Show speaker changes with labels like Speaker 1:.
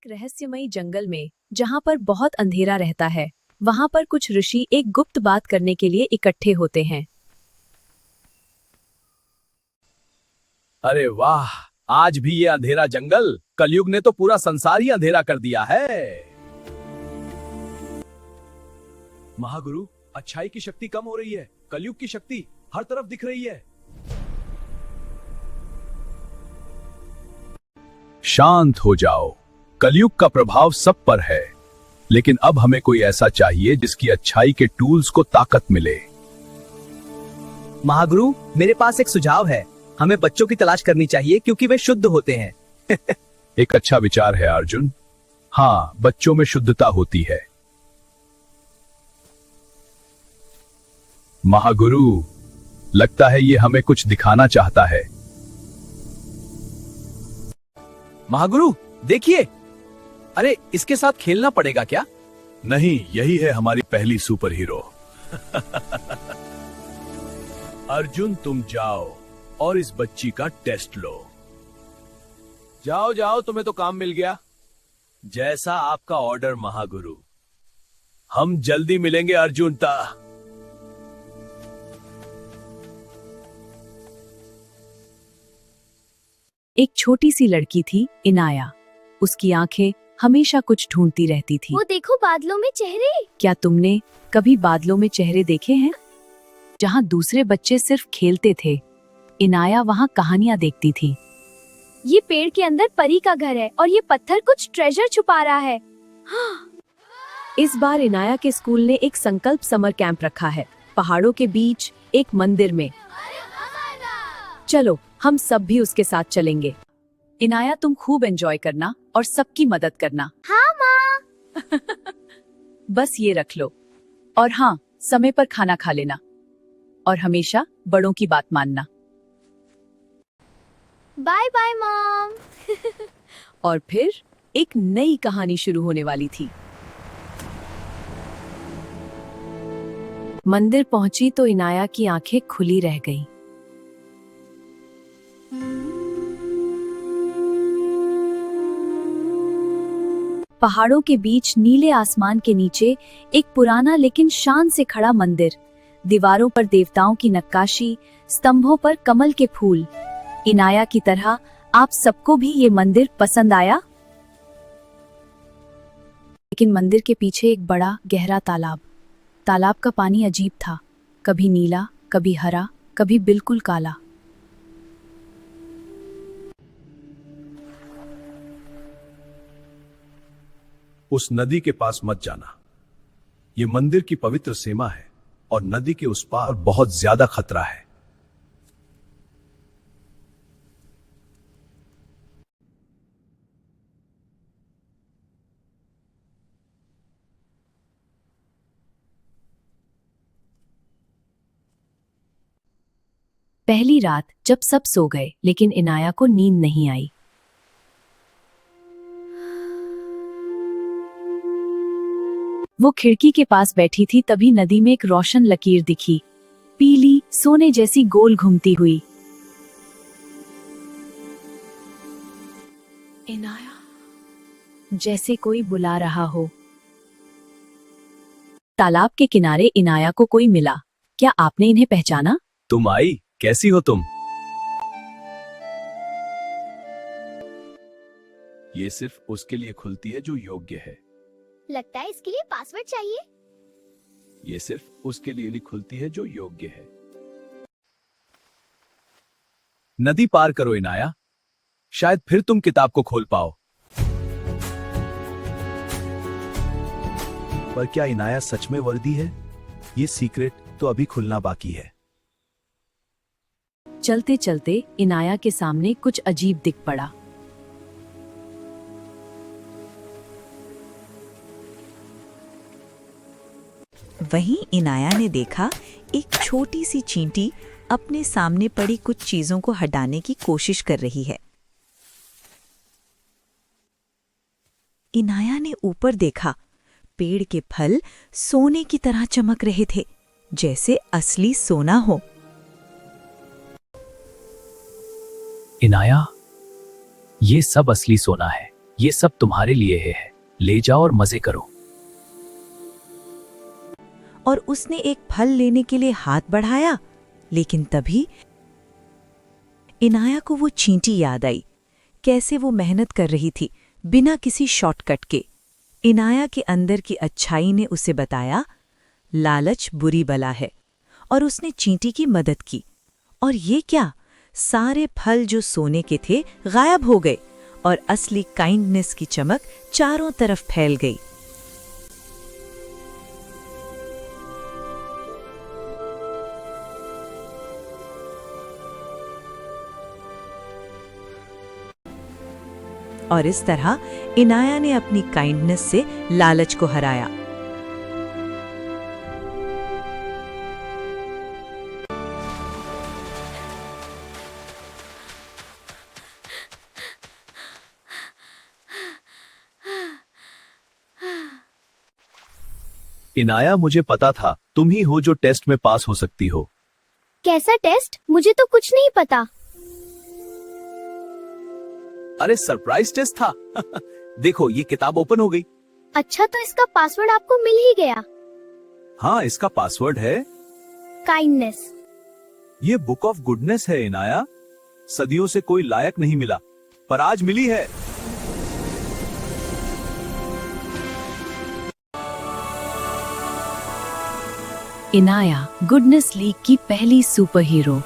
Speaker 1: एक रहस्यमयी जंगल में, जहाँ पर बहुत अंधेरा रहता है, वहाँ पर कुछ ऋषि एक गुप्त बात करने के लिए इकट्ठे होते हैं।
Speaker 2: अरे वाह, आज भी ये अंधेरा जंगल। कलयुग ने तो पूरा संसार ही अंधेरा कर दिया है। महागुरु, अच्छाई की शक्ति कम हो रही है। कलयुग की शक्ति हर तरफ दिख रही है। शांत हो जाओ, कलयुग का प्रभाव सब पर है, लेकिन अब हमें कोई ऐसा चाहिए जिसकी अच्छाई के टूल्स को ताकत मिले।
Speaker 3: महागुरु, मेरे पास एक सुझाव है। हमें बच्चों की तलाश करनी चाहिए क्योंकि वे शुद्ध होते हैं।
Speaker 2: एक अच्छा विचार है अर्जुन। हाँ, बच्चों में शुद्धता होती है। महागुरु, लगता है ये हमें कुछ दिखाना चाहता है।
Speaker 3: महागुरु, देखिए। अरे, इसके साथ खेलना पड़ेगा क्या?
Speaker 2: नहीं, यही है हमारी पहली सुपर हीरो। अर्जुन, तुम जाओ और इस बच्ची का टेस्ट लो। जाओ जाओ, तुम्हें तो काम मिल गया। जैसा आपका ऑर्डर महागुरु। हम जल्दी मिलेंगे अर्जुन ता।
Speaker 1: एक छोटी सी लड़की थी, इनाया। उसकी आंखें हमेशा कुछ ढूंढती रहती थी।
Speaker 4: वो देखो, बादलों में चेहरे।
Speaker 1: क्या तुमने कभी बादलों में चेहरे देखे हैं? जहाँ दूसरे बच्चे सिर्फ खेलते थे, इनाया वहाँ कहानियां देखती थी।
Speaker 4: ये पेड़ के अंदर परी का घर है और ये पत्थर कुछ ट्रेजर छुपा रहा है।
Speaker 1: इस बार इनाया के स्कूल ने एक संकल्प समर कैंप रखा है, पहाड़ों के बीच एक मंदिर में। चलो, हम सब भी उसके साथ चलेंगे। इनाया, तुम खूब एंजॉय करना और सबकी मदद करना।
Speaker 4: हाँ माँ।
Speaker 1: बस ये रख लो। और हाँ, समय पर खाना खा लेना और हमेशा बड़ों की बात मानना।
Speaker 4: Bye bye mom.
Speaker 1: और फिर एक नई कहानी शुरू होने वाली थी। मंदिर पहुंची तो इनाया की आंखें खुली रह गईं। पहाड़ों के बीच नीले आसमान के नीचे एक पुराना लेकिन शान से खड़ा मंदिर। दीवारों पर देवताओं की नक्काशी, स्तंभों पर कमल के फूल। इनाया की तरह आप सबको भी ये मंदिर पसंद आया? लेकिन मंदिर के पीछे एक बड़ा गहरा तालाब। तालाब का पानी अजीब था, कभी नीला, कभी हरा, कभी बिल्कुल काला।
Speaker 2: उस नदी के पास मत जाना। ये मंदिर की पवित्र सीमा है और नदी के उस पार बहुत ज्यादा खतरा है।
Speaker 1: पहली रात जब सब सो गए, लेकिन इनाया को नींद नहीं आई। वो खिड़की के पास बैठी थी, तभी नदी में एक रोशन लकीर दिखी, पीली, सोने जैसी, गोल घूमती हुई। इनाया, जैसे कोई बुला रहा हो। तालाब के किनारे इनाया को कोई मिला। क्या आपने इन्हें पहचाना?
Speaker 2: तुम आई, कैसी हो तुम? ये सिर्फ उसके लिए खुलती है जो योग्य है।
Speaker 4: लगता है इसके लिए पासवर्ड चाहिए।
Speaker 2: ये सिर्फ उसके लिए खुलती है जो योग्य है। नदी पार करो इनाया, शायद फिर तुम किताब को खोल पाओ। पर क्या इनाया सच में वर्दी है? ये सीक्रेट तो अभी खुलना बाकी है।
Speaker 1: चलते चलते इनाया के सामने कुछ अजीब दिख पड़ा।
Speaker 5: वहीं इनाया ने देखा एक छोटी सी चींटी अपने सामने पड़ी कुछ चीजों को हटाने की कोशिश कर रही है। इनाया ने ऊपर देखा, पेड़ के फल सोने की तरह चमक रहे थे, जैसे असली सोना हो।
Speaker 6: इनाया, ये सब असली सोना है।
Speaker 3: ये सब तुम्हारे लिए है, ले जाओ और मजे करो।
Speaker 5: और उसने एक फल लेने के लिए हाथ बढ़ाया, लेकिन तभी इनाया को वो चींटी याद आई। कैसे वो मेहनत कर रही थी बिना किसी शॉर्टकट के। इनाया के अंदर की अच्छाई ने उसे बताया, लालच बुरी बला है, और उसने चींटी की मदद की। और ये क्या, सारे फल जो सोने के थे गायब हो गए और असली काइंडनेस की चमक चारों तरफ फैल गई। और इस तरह इनाया ने अपनी काइंडनेस से लालच को हराया।
Speaker 2: इनाया, मुझे पता था तुम ही हो जो टेस्ट में पास हो सकती हो।
Speaker 4: कैसा टेस्ट? मुझे तो कुछ नहीं पता।
Speaker 2: अरे सरप्राइज टेस्ट था। देखो ये किताब ओपन हो गई।
Speaker 4: अच्छा, तो इसका पासवर्ड आपको मिल ही गया।
Speaker 2: हाँ, इसका पासवर्ड है
Speaker 4: काइंडनेस।
Speaker 2: ये बुक ऑफ गुडनेस है इनाया। सदियों से कोई लायक नहीं मिला, पर आज मिली है।
Speaker 1: इनाया गुडनेस लीग की पहली सुपर हीरो।